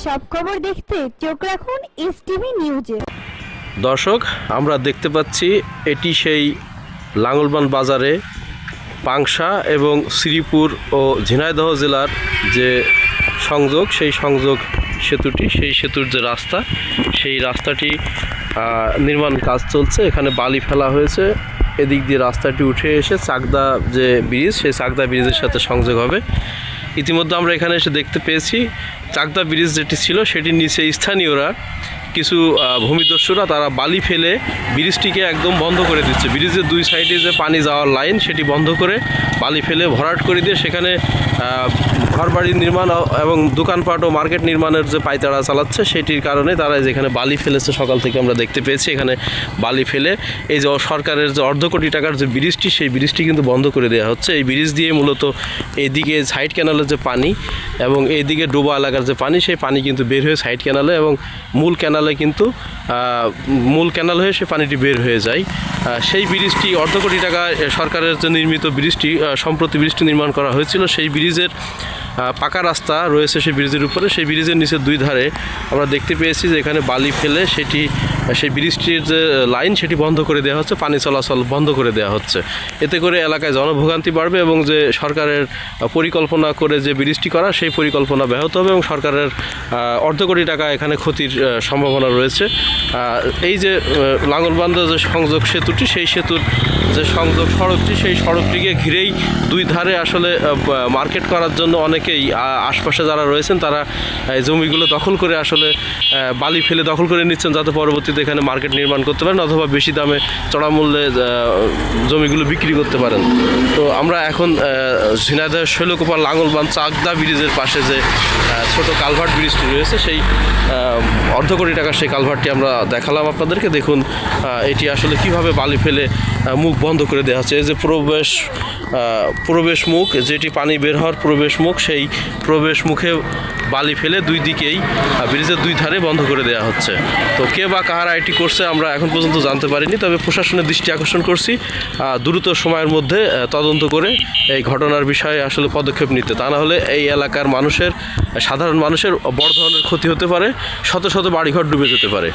সব খবর দেখতে চোখ রাখুন এসটিভি নিউজে। দর্শক, আমরা দেখতে পাচ্ছি এটি সেই লাঙ্গলবান বাজারে পাংশা এবং শ্রীপুর ও ঝিনাইদহ জেলার যে সংযোগ, সেই সংযোগ সেতুটি, সেই সেতুর যে রাস্তা, সেই রাস্তাটি নির্মাণ কাজ চলছে। এখানে বালি ফেলা হয়েছে, এদিক দিয়ে রাস্তাটি উঠে এসে চাকদা যে ব্রিজ, সেই চাকদা ব্রিজের সাথে সংযোগ হবে। ইতিমধ্যে আমরা এখানে এসে দেখতে পেয়েছি চাকদা ব্রিজ যেটি ছিল সেটির নিচে স্থানীয়রা কিছু ভূমিদস্যুরা তারা বালি ফেলে ব্রিজটিকে একদম বন্ধ করে দিচ্ছে। ব্রিজের দুই সাইডে যে পানি যাওয়ার লাইন সেটি বন্ধ করে বালি ফেলে ভরাট করে দিয়ে সেখানে ঘরবাড়ি নির্মাণ এবং দোকানপাট ও মার্কেট নির্মাণের যে পায়তারা চালাচ্ছে সেটির কারণে তারা যেখানে বালি ফেলেছে সকাল থেকে আমরা দেখতে পেয়েছি। এখানে বালি ফেলে এই যে সরকারের যে অর্ধ কোটি টাকার যে ব্রিজটি, সেই ব্রিজটি কিন্তু বন্ধ করে দেওয়া হচ্ছে। এই ব্রিজ দিয়ে মূলত এইদিকে সাইড ক্যানালের যে পানি এবং এইদিকে ডোবা এলাকার যে পানি, সেই পানি কিন্তু বের হয়ে সাইড ক্যানালে এবং মূল ক্যানালে কিন্তু মূল ক্যানাল হয়ে সে পানিটি বের হয়ে যায়। সেই ব্রিজটি অর্ধ কোটি টাকা সরকারের যে নির্মিত ব্রিজটি, সম্প্রতি ব্রিজটি নির্মাণ করা হয়েছিল, সেই ব্রিজের পাকা রাস্তা রয়েছে সেই ব্রিজের উপরে। সেই ব্রিজের নিচে দুই ধারে আমরা দেখতে পেয়েছি যে এখানে বালি ফেলে সেই ব্রিজটির যে লাইন সেটি বন্ধ করে দেওয়া হচ্ছে, পানি চলাচল বন্ধ করে দেওয়া হচ্ছে। এতে করে এলাকায় জনভোগান্তি বাড়বে এবং যে সরকারের পরিকল্পনা করে যে ব্রিজটি করা, সেই পরিকল্পনা ব্যাহত হবে এবং সরকারের অর্ধ কোটি টাকা এখানে ক্ষতির সম্ভাবনা রয়েছে। এই যে লাঙ্গলবান্ধ যে সংযোগ সেতুটি, সেই সেতুর যে সংযোগ সড়কটি, সেই সড়কটিকে ঘিরেই দুই ধারে আসলে মার্কেট করার জন্য অনেকেই আশপাশে যারা রয়েছেন তারা জমিগুলো দখল করে আসলে বালি ফেলে দখল করে নিচ্ছেন, যাতে পরবর্তীতে এখানে মার্কেট নির্মাণ করতে পারেন অথবা বেশি দামে চড়া মূল্যে জমিগুলো বিক্রি করতে পারেন। তো আমরা এখন ঝিনাইদহ শৈলকুপা লাঙ্গলবান চাকদা ব্রিজের পাশে যে ছোট কালভার্ট ব্রিজটি রয়েছে, সেই অর্ধ কোটি টাকার সেই কালভার্টটি আমরা দেখালাম আপনাদেরকে। দেখুন এটি আসলে কিভাবে বালি ফেলে মুখ বন্ধ করে দেওয়া হচ্ছে। এই যে প্রবেশ মুখ, যেটি পানি বের হওয়ার প্রবেশ মুখ, সেই প্রবেশ মুখে বালি ফেলে দুই দিকেই ব্রিজের দুই ধারে বন্ধ করে দেওয়া হচ্ছে। তো কে বা কাহারা এটি করছে আমরা এখন পর্যন্ত জানতে পারিনি, তবে প্রশাসনের দৃষ্টি আকর্ষণ করছি দ্রুত সময়ের মধ্যে তদন্ত করে এই ঘটনার বিষয়ে আসলে পদক্ষেপ নিতে। তা না হলে এই এলাকার সাধারণ মানুষের বড় ধরনের ক্ষতি হতে পারে, শত শত বাড়িঘর ডুবে যেতে পারে।